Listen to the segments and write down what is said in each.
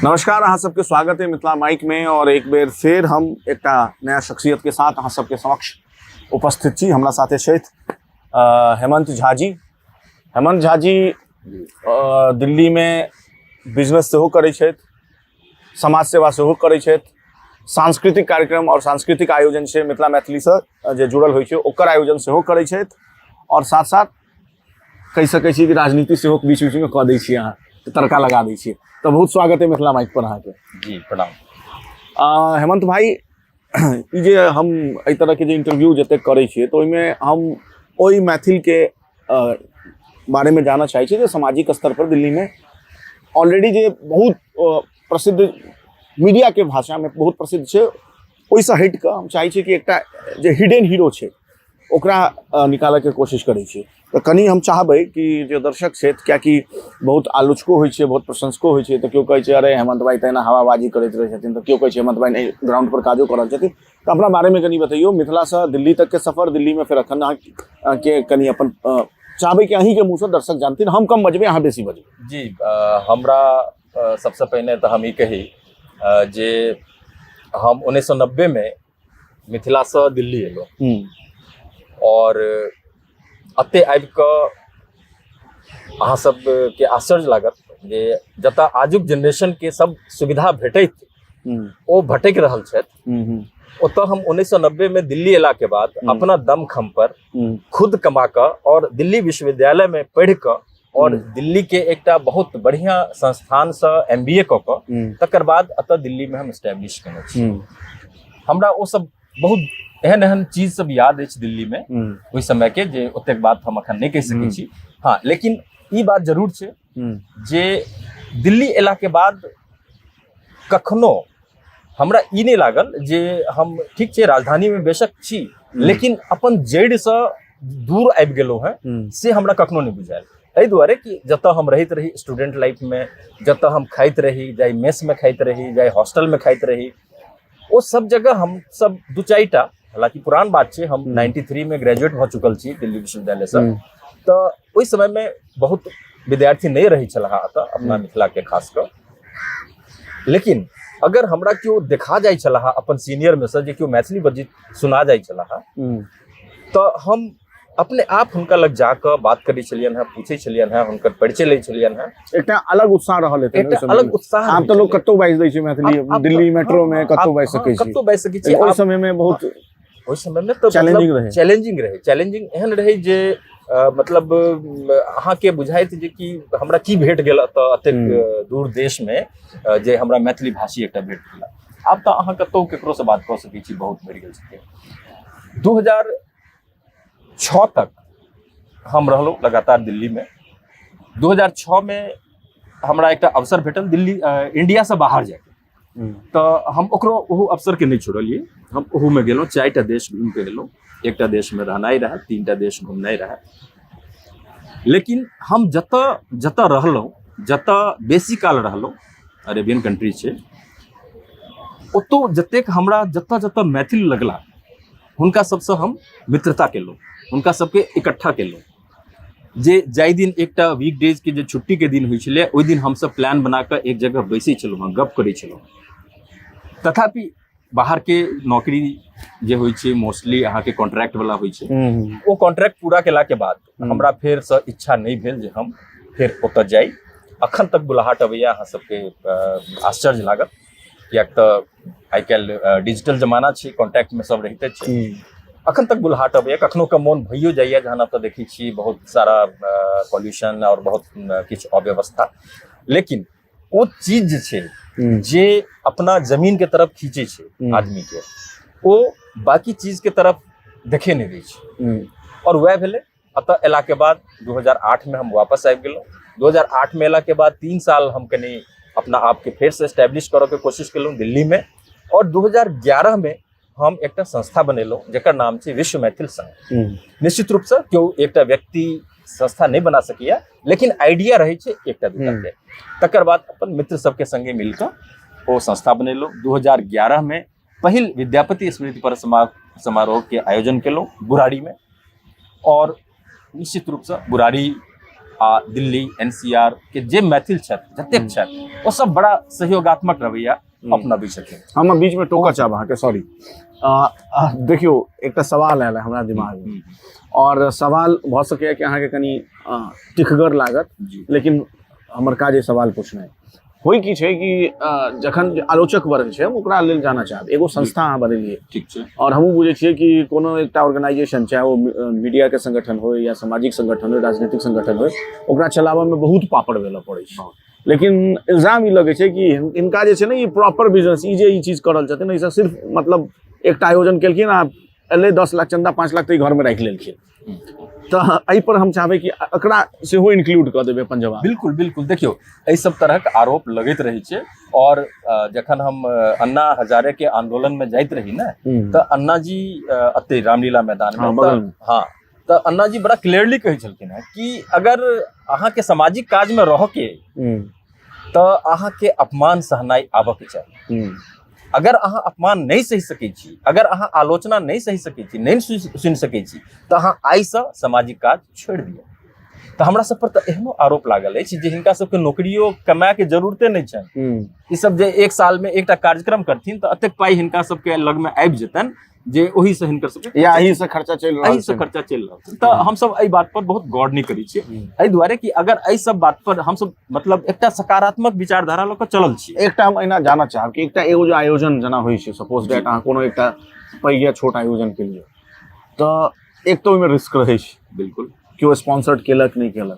नमस्कार, अहाँ सबके स्वागत है मिथिला माइक में। और एक बेर फिर हम एक नया शख्सियत के साथ अहाँ सबके समक्ष उपस्थित छी। हमरा साथे छथि हेमंत झा जी। हेमंत झा जी दिल्ली में बिजनेस सेहो करै छथि, समाज सेवा सेहो करै छथि, सांस्कृतिक कार्यक्रम और सांस्कृतिक आयोजन से मिथिला मैथिली से जे जुड़ल होइ छै ओकर आयोजन सेहो करै छथि, और साथ साथ कहि सकै छी कि राजनीति सेहो बीच बीच में कऽ दै छी, अहाँ तड़का लगा दै छियै। तो बहुत स्वागत है मिथिला माइक पर अहाँके। जी प्रणाम। हेमंत भाई, ई जे हम एहि तरह के जे इंटरव्यू जते करै छियै तो ओहिमे हम ओहि मैथिल के बारे में जानना चाहै छी जे सामाजिक स्तर पर दिल्ली में ऑलरेडी जे बहुत प्रसिद्ध मीडिया के भाषा में बहुत प्रसिद्ध छै, ओहिसँ हटि कऽ हम चाहै छी कि एकटा जे हिडन हीरो छै ओकरा निकालऽ के कोशिश करै छी। तो कनी हम चाहबै कि जे दर्शक छथि, कियाकि बहुत आलोचको होइ छै, बहुत प्रशंसको होइ छै, तो केओ कहै छै अरे हेमंत भाई तहिना हवाबाजी करैत रहै छथिन, तो केओ कहै छै हेमंत भाई नहीं ग्राउंड पर काजो कऽ रहल छथिन। तो अपना बारे में कनी बतैयो, मिथिला से दिल्ली तक के सफर, दिल्ली में फिर अखन अहाँ के कनी अपन चाहबै कि अहीं के मुँह से दर्शक जानथिन, हम कम बजबै अहाँ बेसी बजबै। जी हमरा सबसे पहिने तो हम ई कही जे हम 1990 में मिथिला से दिल्ली एलहुँ और अते आबि कऽ अहाँ सब के आश्चर्य लागत जे जतऽ आजुक जनरेशन के सब सुविधा भेटैत ओ भटक रहल छथि, ओतऽ हम 1990 में दिल्ली एला के बाद अपना दमखम पर खुद कमा कऽ और दिल्ली विश्वविद्यालय में पढ़ि कऽ और दिल्ली के एकटा बहुत बढ़िया संस्थान से MBA कऽ कऽ तकर बाद अतऽ दिल्ली में हम एस्टेब्लिश केने छी। हमरा ओ सब बहुत एहन एहन चीज सब याद अछि दिल्ली में ओहि समय के, जे ओतेक बात हम अखन नहीं कहि सकै छी। हाँ, लेकिन ई बात जरूर छै जे दिल्ली एला के बाद कखनो हमरा ई नहीं लागल जे हम ठीक छै राजधानी में बेशक छी, लेकिन अपन जड़ से दूर आबि गेलहुँ हैं, से हमरा कखनो नहीं बुझायल। एहि दुआरे कि जतऽ हम रहैत रही स्टूडेंट लाइफ में, जतऽ हम खाइत रही, जाहि मेस में खाइत रही, जाहि हॉस्टल में खाइत रही, वो सब जगह हम सब दू चारिटा, हालांकि पुरान बात छै, हम 93 में ग्रेजुएट भऽ चुकल छी दिल्ली विश्वविद्यालय से, तो ओहि समय में बहुत विद्यार्थी नहीं रही छलाह एतऽ अपना मिथिला के खास कऽ। लेकिन अगर हमरा केओ देखा जाइ छलाह अपन सीनियर में से जे केओ मैथिली बजित सुना जाइ छलाह, तो हम अपने आप हुनका लग जाकर बात करै छलियन हैं, पूछै छलियन हैं, हुनकर परिचय लै छलियन हैं। एकटा अलग उत्साह रहल हेतै, एकटा अलग उत्साह। आब तो लोग कतौ बाजि दै छै मैथिली, दिल्ली मेट्रो में कतौ बाजि सकै छी, कतौ बाजि सकै छी। ओहि समय में बहुत, ओहि समय में तो चैलेंजिंग रहे, चैलेंजिंग एहन रहे जे मतलब अहाँ के बुझाइत जे कि हमरा की भेट गेल एतऽ एतेक दूर देश में जे हमरा मैथिली भाषी एकटा भेट गेल। आब तो अहाँ कतौ केकरो से बात कऽ सकै छी, बहुत बढ़ि गेल छै। 2006 तक हम रहलहुँ लगातार दिल्ली में। 2006 में हमरा एकटा अवसर भेटल दिल्ली इंडिया से बाहर जाके, तो हम ओकरो ओहो अवसर के नहीं छोड़लिए, हम ओहू में गेलहुँ, 4टा देश घूम के एलहुँ। एकटा देश में रहनाइ रहे, 3टा देश घूमनाइ रहे। लेकिन हम जतऽ रहलहुँ, जतऽ बेसी काल रहलहुँ, अरेबियन कंट्री छै, ओतौ जतेक हमरा जतऽ जतऽ मैथिल लगला हुनका सबसँ हम मित्रता केलहुँ, हुनका सबके इकट्ठा केलहुँ। जे जाहि दिन एकटा वीकडेज के जे छुट्टी के दिन होइ छलै, ओहि दिन हमसब प्लान बना कऽ एक जगह बैसै छलहुँ हँ, गप करै छलहुँ। तथापि बाहर के नौकरी जे होइ छै मोस्टली अहाँके कॉन्ट्रैक्ट वाला होइ छै, ओ कॉन्ट्रैक्ट पूरा केला के बाद हमरा फेर से इच्छा नहीं भेल जे हम फेर ओतऽ जाई। अखन तक बुलाहट अबैया, अहाँ सबके आश्चर्य लागत, कियाक तऽ आइ काल्हि डिजिटल जमाना छै, कॉन्टैक्ट में सब रहिते छै। अखन तक बुलाहट अबैया, कखनो के मोन भइयो जाइया जहन एतऽ देखै छी बहुत सारा पॉल्यूशन और बहुत किछु अव्यवस्था। लेकिन ओ चीज जे छै जे अपना जमीन के तरफ खींचे छै आदमी के, ओ बाकी चीज के तरफ देखे नहीं दै छै। और वह भेले अतः एला के बाद 2008 में हम वापस आबि गेलहुँ। 2008 में एला के बाद 3 साल हम कनी अपना आप के फेर से एस्टेब्लिश करऽ के कोशिश केलहुँ दिल्ली में, और 2011 में हम एकटा संस्था बनेलहुँ जेकर नाम छै विश्व मैथिल संघ। निश्चित रूप से केओ एकटा व्यक्ति संस्था नहीं बना सकैया, लेकिन आइडिया रहे छै एकटा दूटा के। तकर बाद अपन मित्र सबके संगे मिलकर ओ संस्था बनेलहुँ। 2011 में पहिल विद्यापति स्मृति पर समारोह के आयोजन केलहुँ बुराड़ी में, और निश्चित रूप से बुराड़ी आ दिल्ली एनसीआर के जे मैथिल छथि जतेक छथि ओ सब बड़ा सहयोगात्मक रवैया अपनाबै छथिन। हम बीच में टोका चाहब अहाँके, सॉरी। देखियो एकटा सवाल आयल है हमरा दिमाग में, और सवाल भ सकैए कि अहाँके कनि टिखगर लागत, लेकिन हमर काज सवाल पूछनाइ होइ की छै कि जखन आलोचक वर्ग छै हम ओकरा लेल जाना चाहब। एगो संस्था अहाँ बनेलिए, ठीक छै, और हमहूँ बुझे छियै कि कोनो एकटा ऑर्गेनाइजेशन, चाहे वो मीडिया के संगठन हो या सामाजिक संगठन हो, राजनीतिक संगठन हो, ओकरा चलाबऽ में बहुत पापड़ बेलऽ पड़ै छै। लेकिन इल्जाम ई लगे छै कि इनका जे छै ने, ई प्रॉपर बिजनेस, ई जे ई चीज करल छथिन, ई सिर्फ मतलब एकटा आयोजन केलखिन आ एले 10 लाख चंदा 5 लाख तो घर में राख लेलखिन। तो एहि पर हम चाहबै कि एकरा सेहो इंक्लूड कऽ देबै अपन जवाब। बिल्कुल बिल्कुल, देखियो एहि सब तरह के आरोप लगैत रहै छै, और जखन हम अन्ना हजारे के आंदोलन में जाइत रही ना, तो अन्ना जी अते रामलीला मैदान में, हाँ, तो अन्ना जी बड़ा क्लियरली कहै छलखिन है कि अगर अहाँ के सामाजिक काज में रह के तो अहाँ के अपमान सहनाई आबऽ के चाही। अगर अहाँ अपमान नहीं सही सकै छी, अगर अहाँ आलोचना नहीं सही सकै छी, नहीं सुनि सकै छी, तो अहाँ आइ से सामाजिक काज छोड़ि दियौ। तो हमरा सब पर तो एहनो आरोप लागल अछि जे हिनका सबके नौकरियो कमाए के जरूरते नहीं छनि। ई सब जे एक साल में एकटा कार्यक्रम करथिन तो अतेक पाई हिनका सबके लग में आबि जेतनि जे ओही से हिनकर सबके या एही से खर्चा चलि रहल छै। तो हम सब एहि बात पर बहुत गौर नहीं करै छियै, एहि दुआरे कि अगर एहि सब बात पर हम सब मतलब एकटा सकारात्मक विचारधारा लऽ कऽ चलल छी। एकटा हम एना जानऽ चाहब कि एकटा एगो जो आयोजन जेना होइ छै, सपोज दैट अहाँ कोनो एकटा पैघ या छोट आयोजन के लिए, तो एक तो ओहिमे रिस्क रहै छै, बिल्कुल, केओ स्पॉन्सर्ड केलक नहीं केलक।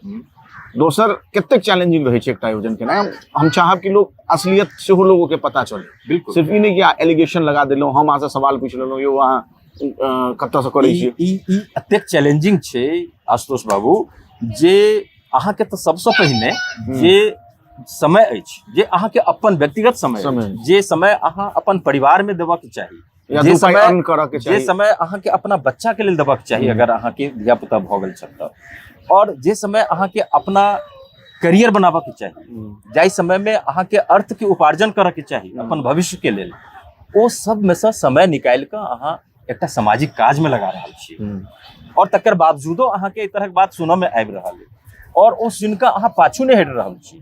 दोसर कतेक चैलेंजिंग रहै छै एकटा आयोजन केनाइ। हम चाहब कि लोग असलियत सेहो लोगों के पता चले। बिल्कुल, सिर्फ ई नहीं कि एलिगेशन लगा देलहुँ, हम अहाँ से सवाल पूछ लेलहुँ, यौ अहाँ कतऽ से करै छियै। ई अतेक चैलेंजिंग छै आशुतोष बाबू, जे अहाँके तऽ सबसँ पहिने जे समय अछि, जे अहाँके अपन व्यक्तिगत समय, जे समय अहाँ अपन परिवार में देबऽ के चाही, जे समय अहाँके अपना बच्चा के लेल देबऽ के चाही, अगर अहाँके धिया पुता भऽ गेल छथि तऽ, और जे समय अहाँके अपना करियर बनाबऽ के चाही, जाहि समय में अहाँके अर्थ के उपार्जन करऽ के चाही अपन भविष्य के लेल, ओ सब में से समय निकालि कऽ अहाँ एकटा सामाजिक काज में लगा रहल छियै। और तकर बावजूदो अहाँके एहि तरहक बात सुनऽ में आबि रहल है, और ओ सुनि कऽ अहाँ पाछू नहीं हटि रहल छी,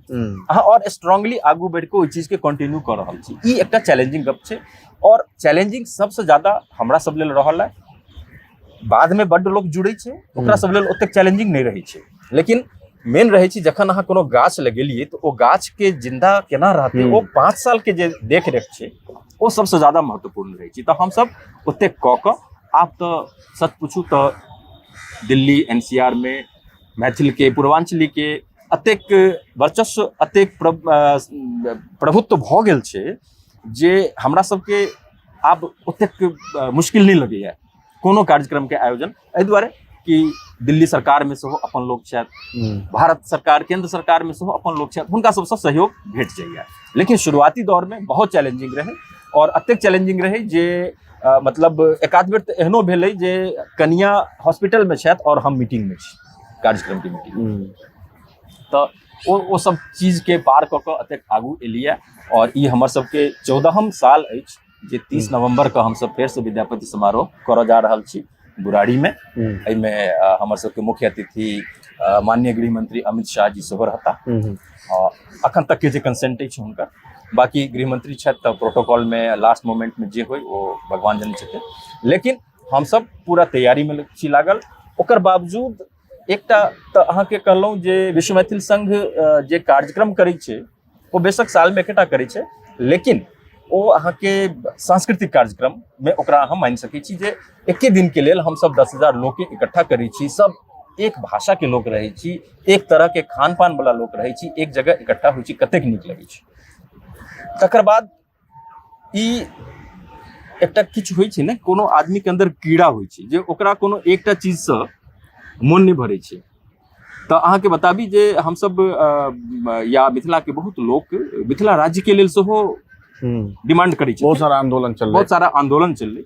अहाँ और स्ट्रांगली आगू बढ़ि कऽ ओहि चीज के कंटिन्यू कऽ रहल छी। ई एकटा चैलेंजिंग गप छै, और चैलेंजिंग सबसे ज्यादा हमरा सब लेल रहल है। बाद में बड्ड लोग जुड़ै छै, ओकरा सब लेल ओतेक चैलेंजिंग नहीं रहै छै, लेकिन मेन रहै छै जखन अहाँ कोनो गाछ लगेलिए तो ओ गाछ के जिंदा केना रहतै, ओ 5 साल के जे देख रेख छै, ओ सबसे ज्यादा महत्वपूर्ण रहै छै। तो हम सब ओतेक कऽ कऽ आब तो सच पूछू तो दिल्ली एनसीआर में मैथिल के, पूर्वांचली के अतेक वर्चस्व, अतेक प्रभुत्व भऽ गेल छै जे हमरा सबके आब ओतेक मुश्किल नहीं लगैया कोनो कार्यक्रम के आयोजन। एहि दुआरे कि दिल्ली सरकार में सेहो अपन लोक छथि, भारत सरकार, केंद्र सरकार में सेहो अपन लोक छथि, हुनका सबसँ सहयोग भेट जाइए। लेकिन शुरुआती दौर में बहुत चैलेंजिंग रहे, और अतेक चैलेंजिंग रहे जे मतलब एकाध बेर तऽ एहनो भेलै जे कनिया हॉस्पिटल में छथि और हम मीटिंग में छी, कार्यक्रम के मीटिंग, तो ओ सब चीज के पार कऽ कऽ अतेक आगू एलियै। और ई हमर सबके 14हम साल अछि जे 30 नवंबर के हम सब फेर से विद्यापति समारोह करऽ जा रहल छी बुराड़ी में। एहिमे हमर सबके मुख्य अतिथि माननीय गृह मंत्री अमित शाह जी सेहो रहता। अखन तक के जे कंसेंट अछि हुनकर, बाकी गृह मंत्री छथि तऽ प्रोटोकॉल में लास्ट मोमेंट में जे होय ओ भगवान जनै छथिन, लेकिन हम सब पूरा तैयारी में छी लागल। ओकर बावजूद एकटा तऽ अहाँके कहलहुँ जे विश्व मैथिल संघ जे कार्यक्रम करै छै ओ बेशक साल में एकेटा करै छै, लेकिन ओ अहाँके सांस्कृतिक कार्यक्रम में ओकरा अहाँ मानि सकै छी जे एके दिन के लेल हम सब 10,000 लोग के इकट्ठा करै छी, सब एक भाषा के लोग रहै छी, एक तरह के खान पान वाला लोग रहै छी, एक जगह इकट्ठा होइ छी, कतेक नीक लगै छै। तकर बाद ई एकटा किछु होइ छै ने, कोनो आदमी के अंदर कीड़ा होइ छै जे ओकरा कोनो एकटा चीज से मन नहीं भरै छै। तो अहाँके बताबी जे हम सब या मिथिला के बहुत लोग मिथिला राज्य के लेल सेहो डिमांड करै छै, बहुत सारा आंदोलन चललै।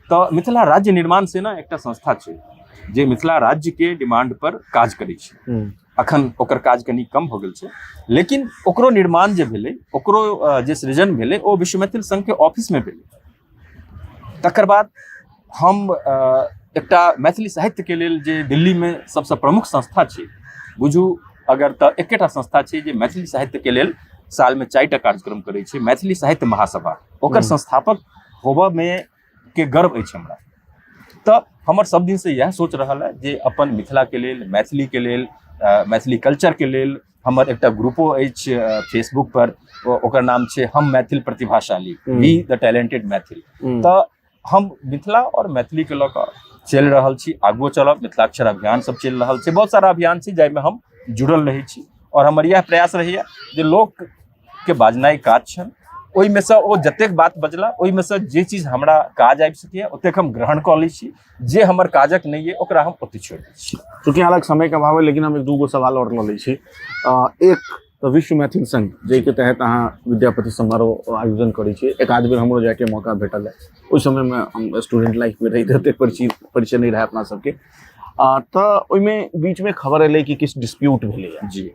तो मिथिला राज्य निर्माण सेना एकटा संस्था छै जे मिथिला राज्य के डिमांड पर काज करै छै। अखन ओकर काज कनी कम हो गेल छै, लेकिन ओकरो निर्माण जे भेलै, ओकरो जे सृजन भेलै ओ विश्व मैथिल संघ के ऑफिस में भेलै। तकर बाद हम एकटा मैथिली साहित्य के लेल जे दिल्ली में सबसे प्रमुख संस्था छै, बुझू अगर तऽ एकेटा संस्था छै जे मैथिली साहित्य के लेल साल में 4टा कार्यक्रम करै छै, मैथिली साहित्य महासभा, ओकर संस्थापक होबऽ में के गर्व अछि हमरा। तऽ हमर सब दिन से यह सोच रहल है जे अपन मिथिला के लेल, मैथिली के लेल, मैथिली कल्चर के लेल हमर एकटा ग्रुपो अछि फेसबुक पर, ओकर नाम छै हम मैथिल प्रतिभाशाली, वी द टैलेंटेड मैथिल। तऽ हम मिथिला और मैथिली के लऽ कऽ चलि रहल छी, आगू चलब, मिथिलाक्षर अभियान सब चलि रहल छै, बहुत सारा अभियान छै जाहिमे हम जुड़ल रहै छी। और हमर यह प्रयास रहैया जे लोक के बाजनाइ काज छनि, ओहिमे से ओ जतेक बात बजला ओहिमे से जे चीज हमरा काज आबि सकैए ओतेक हम ग्रहण कऽ लै छी, जे हमर काजक नहीं है ओकरा हम ओते छोड़ि दै छी। चूँकि हालांकि समय के अभाव है, लेकिन हम एक दूगो सवाल और लऽ लै छी। एक तऽ विश्व मैथिल संघ जाहिके तहत अहाँ विद्यापति समारोह आयोजन करै छी, एक आध बेर हमरो जाके मौका भेटल है, ओहि समय में हम स्टूडेंट लाइफ में रही, ओतेक परिचय नहीं रहे अपना सबके। तऽ ओहिमे बीच में खबर एलै कि किछु डिस्प्यूट भेलै जी,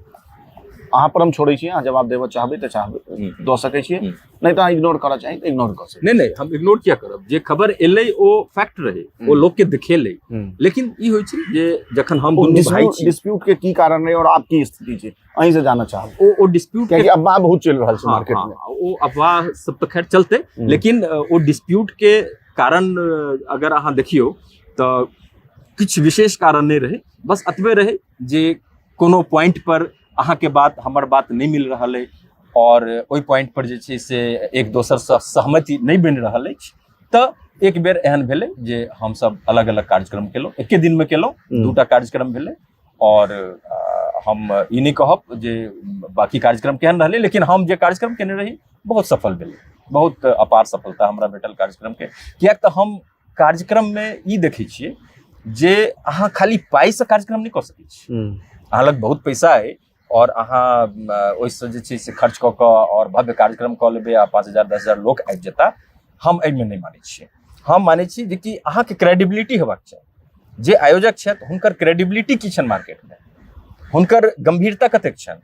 अहाँ पर हम छोड़े छी, अहाँ जवाब देबऽ चाहबै तऽ चाहबै दऽ सकै छियै, नहीं तऽ अहाँ इग्नोर करऽ चाही तऽ इग्नोर कऽ सकै। नहीं हम इग्नोर किया करब, जे खबर एलै ओ फैक्ट रहे, ओ लोग के दिखेलै, लेकिन ई होइ छै जे जखन हम दुनू भाई छी, डिस्प्यूट के की कारण रहे और आपकी स्थिति छै अहीं से जानना चाहब। ओ डिस्प्यूट कियाकि अफवाह बहुत चलि रहल छै मार्केट में, ओ अफवाह सब तऽ खैर चलते, लेकिन ओ डिस्प्यूट के कारण अगर अहाँ देखियौ तऽ किछु विशेष कारण नहीं रहे, बस अतबे रहे जे कोनो पॉइंट पर अहाँ के बात हमर बात नहीं मिल रहल है और ओहि पॉइंट पर जे छै से एक दोसर से सहमति नहीं बनि रहल अछि, तऽ एक बेर एहन भेलै जे हम सब अलग अलग कार्यक्रम केलहुँ, एके दिन में केलहुँ, 2टा कार्यक्रम भेलै। और हम ई नहीं कहब जे बाकी कार्यक्रम केहन रहलै, लेकिन हम जे कार्यक्रम केने रही बहुत सफल भेलै, बहुत अपार सफलता हमरा भेटल कार्यक्रम के। कियाक तऽ हम कार्यक्रम में ई देखै छियै जे अहाँ खाली पाई से कार्यक्रम नहीं कऽ सकै छी, अहाँ लग बहुत पैसा है और अहाँ ओहिसँ जे छै से खर्च कऽ कऽ और भव्य कार्यक्रम कऽ लेबै आ 5,000 10,000 लोक आबि जेता। हम एहिमे नहीं मानै छियै, हम मानै छी जे कि अहाँके क्रेडिबिलिटी हेबाक चाही, जे आयोजक छथि हुनकर क्रेडिबिलिटी की छनि मार्केट में, हुनकर गंभीरता कतेक छनि,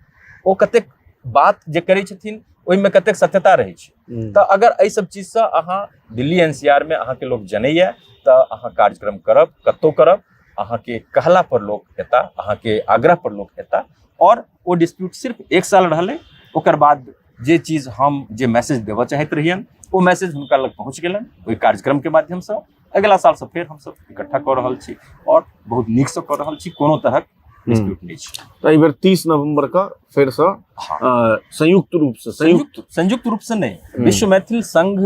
ओ कतेक बात जे करै छथिन ओहिमे कतेक सत्यता रहै छै। तऽ अगर एहि सब चीज से अहाँ दिल्ली NCR में अहाँके लोक जनैया तऽ अहाँ कार्यक्रम करब, कतौ करब, अहाँके कहला पर लोक एता, अहाँके आग्रह पर लोक एता। और वो डिस्प्यूट सिर्फ 1 साल रहले, ओकर बाद जे चीज हम जे मैसेज देबऽ चाहैत रहियन वो मैसेज हुनका लग पहुँच गेलन ओहि कार्यक्रम के माध्यम से। अगला साल से फेर हम सब इकट्ठा कऽ रहल छी और बहुत नीक से कऽ रहल छी, कोनो तरहक डिस्प्यूट नहीं छै। तऽ एहि बेर 30 नवंबर का फेर से संयुक्त रूप से नहीं, विश्व मैथिल संघ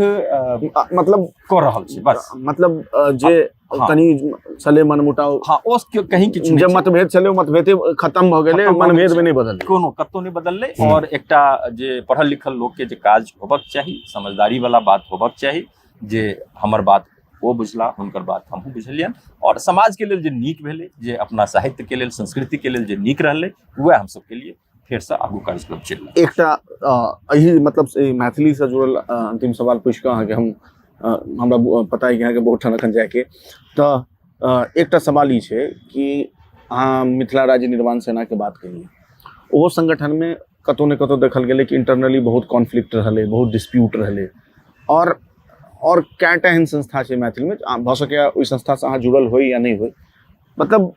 मतलब कऽ रहल छै, बस मतलब जे तनी छले मनमुटाव, हाँ ओ कहीं किछु जब मतभेद छले मतभेदे खत्म भऽ गेलै, मनभेद में नहीं बदल, कोनो कतौ नहीं बदललै। और एकटा जे पढ़ल लिखल लोक के जे काज होबक चाही, समझदारी वाला बात होबक चाही, जे हमर बात ओ बुझला, हुनकर बात हमहूँ बुझलियन, और समाज के लेल जे नीक भेलै, जे अपना साहित्य के लेल, संस्कृति के लेल जे नीक रहलै, वह हम सब के लिए फेर से आगू कार्यक्रम चलि। एकटा एही मतलब मैथिली से जुड़ल अंतिम सवाल पूछि कऽ अहाँके हम हमरा पता है कि अहाँके बहुत ठाम एखन जायके, तऽ एकटा सवाल ई छै कि अहाँ मिथिला राज्य निर्माण सेना के बात केलिए, ओहो संगठन में कतौ ने कतौ देखल गेलै कि इंटरनली बहुत कॉन्फ्लिक्ट रहलै, बहुत डिस्प्यूट रहलै, और कएटा एहन संस्था छै मैथिल में, भऽ सकैए ओहि संस्था से अहाँ जुड़ल होइ या नहीं होइ, मतलब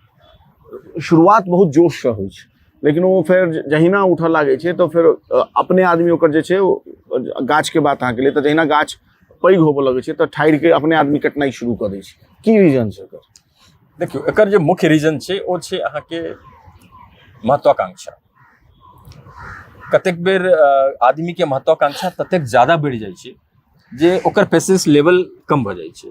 शुरुआत बहुत जोश से होइ छै, लेकिन वो फिर जहिना उठऽ लागे छै तो फिर अपने आदमी ओकर जे छै गाछ के बात अहाँके लिए, तऽ जहिना गाछ पैघ होबऽ लगे छै तऽ ठाड़ि के अपने आदमी कटनाइ शुरू कऽ दै छै, की रीजन छै एकर? देखियौ एकर जे मुख्य रीजन छै ओ छै अहाँके महत्वाकांक्षा। कतेक बेर आदमी के महत्वाकांक्षा ततेक ज्यादा बढ़ि जाइ छै जे ओकर पेशेंस लेवल कम भऽ जाइ छै,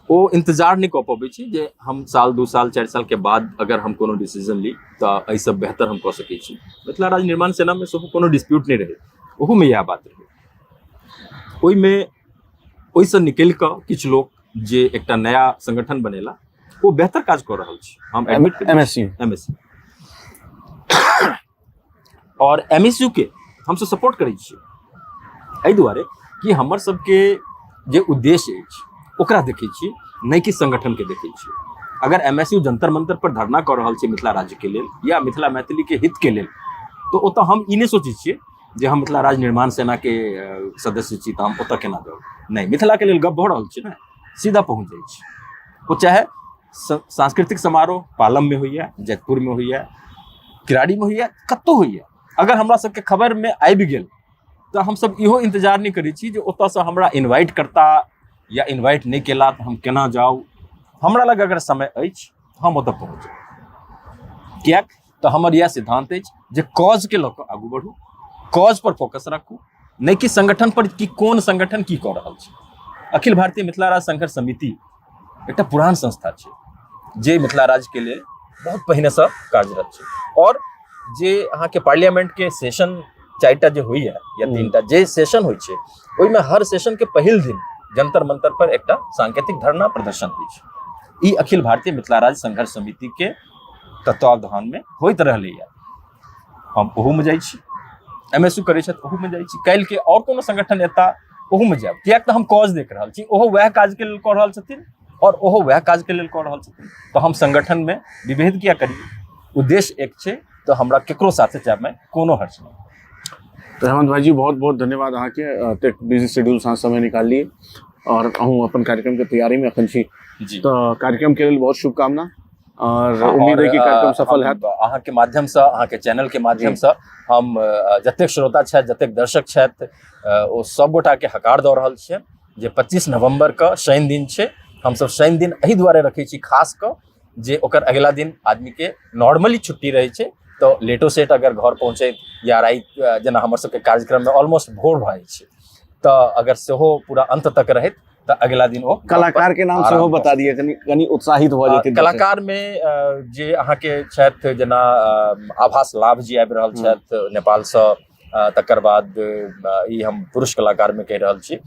ओ इंतजार नहीं कऽ पबै छै जे हम साल 2 साल 4 साल के बाद अगर हम कोनो डिसीजन ली तऽ एहिसँ बेहतर हम कऽ सकै छी। मिथिला राज्य निर्माण सेना में सेहो कोनो डिस्प्यूट नहीं रहे, ओहूमे इएह बात रहे। ओहिमे ओहिसँ निकलि कऽ किछु लोग जे एकटा नया संगठन बनेला, वो बेहतर काज कऽ रहल छै, हम एडमिट MSU और MSU के हमसब सपोर्ट करै छियै, एहि दुआरे कि हमर सबके जे उद्देश्य अछि ओकरा देखै छियै, नहि कि संगठन के देखै छियै। अगर MSU जंतर मंतर पर धरना कऽ रहल छै मिथिला राज्य के लेल या मिथिला मैथिली के हित के लेल, तो ओतऽ हम ई नहि सोचै छियै जे हम मिथिला राज्य निर्माण सेना के सदस्य छी तऽ हम ओतऽ केना जाउ, नहीं, मिथिला के लेल गप भऽ रहल छै ने, सीधा पहुँच जाइ छै। वो चाहे सांस्कृतिक समारोह पालम में होइए, जयपुर में होइए, किराड़ी में होइए कतौ होइए, अगर हमरा सबके खबर में आबि गेल तो हम सब इहो इंतजार नहीं करै छी जे ओतऽ से हमरा इनवाइट करता या इनवाइट नहीं केला तो हम केना जाऊ। हमरा लग अगर समय अछि हम ओतऽ पहुँच जाऊ, कियाक तो हमर यह सिद्धांत अछि जे कॉज के लऽ कऽ आगू बढ़ू, कॉज पर फोकस राखू, नहीं कि संगठन पर कि कोन संगठन की कऽ रहल छै। अखिल भारतीय मिथिला राज्य संघर्ष समिति एकटा पुरान संस्था छै जे मिथिला राज्य के लेल बहुत पहिने से कार्यरत छै, और जे अहाँके पार्लियामेंट के सेशन 4टा जे होइए या 3टा जे सेशन होइ छै ओहिमे हर सेशन के पहिल दिन जंतर मंतर पर एकटा सांकेतिक धरना प्रदर्शन होइ छै। ई अखिल भारतीय मिथिला राज्य संघर्ष समिति के तत्वावधान में होइत रहलैए। हम ओहू में जाइ छी, एमएसयू करै छथि ओहू में जाइ छी, काल्हि के और कोनो संगठन एता ओहू में जायब, कियाक तऽ हम कॉज देख रहल छी, ओहो वएह काज के लेल कऽ रहल छथिन और ओहो वएह काज के लेल कऽ रहल छथिन, तो हम संगठन में विभेद किया करिए। उद्देश्य एक छै तो हमरा केकरो साथे जाय में कोनो हर्ज नहीं। तो हेमंत भाई जी बहुत बहुत धन्यवाद अहाँ के एतेक बिजी शेड्यूल साथ समय निकालिए और अहूँ अपन कार्यक्रम के तैयारी में अखन छी जी। तो कार्यक्रम के लेल बहुत शुभकामना और उम्मीद है कि कार्यक्रम सफल हैत। अहाँ के माध्यम से, अहाँ के चैनल के माध्यम से हम जतेक श्रोता छथि, जतेक दर्शक छथि, ओ सब गोटा के हकार दऽ रहल छियै जे 25 नवंबर के शनि दिन छै। हम सब शनि दिन एहि दुआरे रखै छी खास कऽ जे ओकर अगला दिन आदमी के नॉर्मली छुट्टी रहै छै, तो लेटो सेट अगर घर पहुँचैत या राति जेना हमर सबके कार्यक्रम में ऑलमोस्ट भोर भऽ जाइ छै, तो अगर सेहो पूरा अंत तक रहैत तो अगला दिन ओ कलाकार के नाम सेहो बता दिए, कनी उत्साहित भऽ जेतै। कलाकार में जे अहाँ के छथि जेना आभास लाभ जी आबि रहल छथि नेपाल से, तकर बाद ई हम पुरुष कलाकार में कहि रहल छी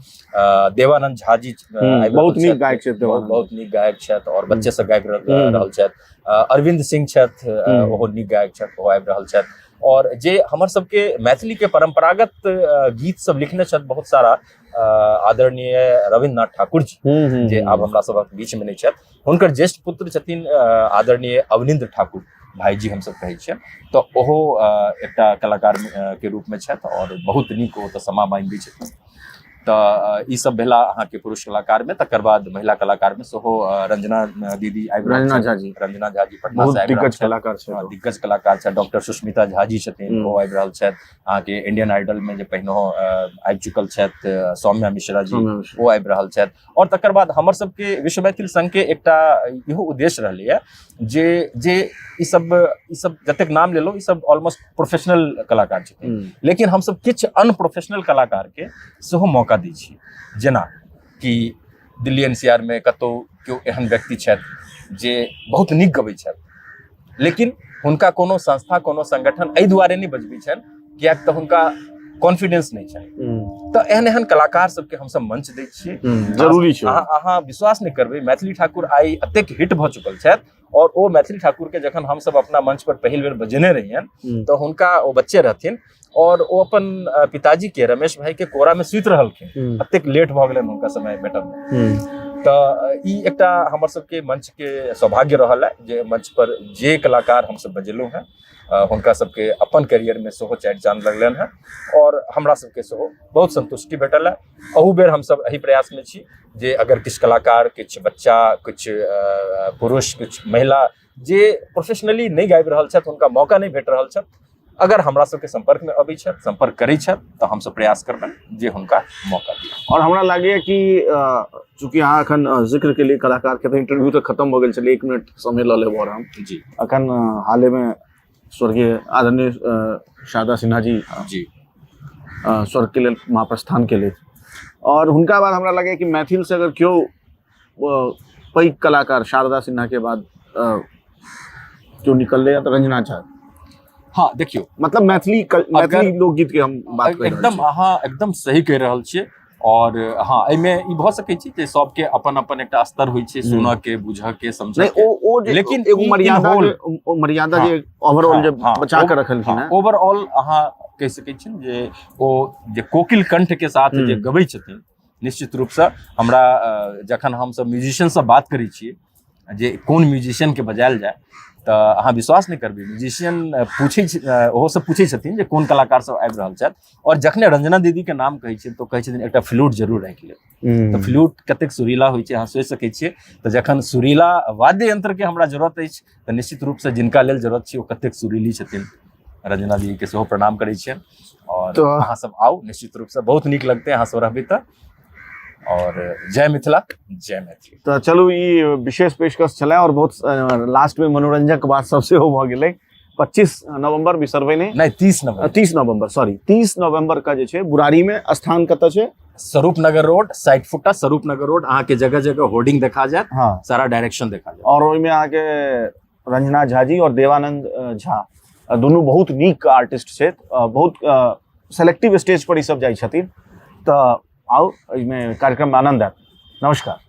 देवानंद झा जी बहुत नीक गायक छथि, बहुत नीक गायक छथि और बच्चे से गाबि रहल छथि। अरविंद सिंह छथि, ओहो नीक गायक छथि, ओहो आबि रहल छथि। और जे हमर सबके मैथिली के परंपरागत गीत सब लिखने छथि बहुत सारा, आदरणीय रविन्द्रनाथ ठाकुर जी जे आब हमरा सबक बीच में नहीं छथि, हुनकर ज्येष्ठ पुत्र छथिन आदरणीय अवनिंद्र ठाकुर भाईजी हम सब कहै छियै, तो ओहो एकटा कलाकार के रूप में छथि और बहुत नीक ओ तऽ समा बान्हि दै छथिन। तो ई सब भेला अहाँ के पुरुष कलाकार में। तकर बाद महिला कलाकार में सेहो रंजना दीदी आबि रहल छथि, रंजना झा जी पटना से आबि रहल छथि, दिग्गज कलाकार छथि। डॉक्टर सुष्मिता झा जी छथिन, ओ आबि रहल छथि। अहाँ के इंडियन आइडल में जे पहिनो आबि चुकल छथि सौम्या मिश्रा जी, ओ आबि रहल छथि। और तकर बाद हमर सबके विश्व मैथिल संघ के एकटा इहो उद्देश्य रहलैए जे ई सब जतेक नाम लेलो ई सब ऑलमोस्ट प्रोफेशनल कलाकार छथिन, लेकिन हम सब किछु अनप्रोफेशनल कलाकार के सेहो मौका दै छी। जेना कि दिल्ली एनसीआर में कतौ केओ एहन व्यक्ति छथि जे बहुत नीक गबै छथि, लेकिन हुनका कोनो संस्था कोनो संगठन एहि दुआरे नहीं बजबै छनि कियाक तऽ हुनका कॉन्फिडेंस नहीं छनि। तो एहन एहन कलाकार सबके हम सब मंच दै छियै, जरूरी छै। अहाँ विश्वास नहीं करबै, मैथिली ठाकुर आइ एतेक हिट भऽ चुकल छथि और ओ मैथिली ठाकुर के जखन हम सब अपना मंच पर पहिल बेर बजेने रहियन तो हुनका ओ बच्चे रहथिन और ओ अपन पिताजी के रमेश भाई के कोरा में सुति रहलखिन, एतेक लेट भऽ गेलनि हुनका समय भेटल में। तो ई एकटा हमर सबके मंच के सौभाग्य रहल है जे मंच पर जे कलाकार हम सब बजेलहुँ हैं हुनका सबके अपन करियर में सेहो 4 चांद लगलनि हैं और हमरा सबके सेहो बहुत संतुष्टि भेटल है। अहू बेर हम सब एही प्रयास में छी जे अगर किछु कलाकार, किछु बच्चा, किछु पुरुष, किछु महिला जे प्रोफेशनली नहीं गाबि रहल छथि, हुनका मौका नहीं भेट रहल छथि, अगर हमरा सबके संपर्क में अबै छथि, संपर्क करै छथि, तो हम सब प्रयास करबनि जे हुनका मौका दी। और हमरा लागैए कि चूँकि अहाँ अखन जिक्र के लिए कलाकार के तो इंटरव्यू तो खत्म हो गेल छलै, 1 मिनट समय लऽ लेब और हम जी अखन हाले में स्वर्गीय आदरणीय शारदा सिन्हा जी स्वर्ग के लिए महाप्रस्थान के लिए, और हुनका बाद हमरा लगे कि मैथिल से अगर क्यों पैघ कलाकार शारदा सिन्हा के बाद क्यों निकल तो रंजना झा। हाँ देखियो, मतलब मैथिली लोकगीत के हम बात कर एकदम अहाँ एकदम सही कह रहल छियै। और हाँ एहिमे ई भऽ सकै छै जे सबके अपन अपन एकटा स्तर होइ छै सुनऽ के, बुझऽ के, समझऽ के, लेकिन एगो मर्यादा जे ओवरऑल जे बचा के रखलखिन है, ओवरऑल अहाँ कहि सकै छी जे ओ जे कोकिल कंठ के साथ जे गबै छथिन, निश्चित रूप से हमरा जखन हम सब म्यूजिशियन से बात करै छियै जे कोन म्यूजिशियन के बजायल जाए तो अहाँ विश्वास नहीं करबै, म्यूजिशियन ओहो सब पूछे छथिन जे कोन कलाकार सब आबि रहल छथि, और जखने रंजना दीदी के नाम कहै छै तो कहै छथिन एकटा फ्लूट जरूर राखि लेब। तो फ्लूट कतेक सुरीला होइ छै अहाँ सोचि सकै छियै। तो जखन सुरीला वाद्य यंत्र के हमरा जरूरत अछि तो निश्चित रूप से जिनका लेल जरूरत छै ओ कतेक सुरीली छथिन, रंजना दीदी के सेहो प्रणाम करै छियनि। और तो अहाँ सब आउ, निश्चित रूप से बहुत नीक लगतै अहाँ सब रहबै तऽ। और जय मिथिला, जय मैथिली। तो चलू ई विशेष पेशकश छलै, और बहुत लास्ट में मनोरंजक बात सबसे हो भऽ गेलै। 25 नवंबर बिसरबै नहीं, 30 नवंबर 30 नवंबर सॉरी 30 नवंबर का जे छै बुराड़ी में स्थान कतऽ छै? स्वरूप नगर रोड, 60 फुटा स्वरूप नगर रोड। अहाँ के जगह जगह होर्डिंग देखा जायत, हाँ, सारा डायरेक्शन देखा जायत। और ओहिमे अहाँ के रंजना झा जी और देवानंद झा दुनू बहुत नीक आर्टिस्ट छथि, बहुत सेलेक्टिव स्टेज पर ई सब जाइ छथिन। तऽ आउ एहिमे कार्यक्रम में आनंद आयत। नमस्कार।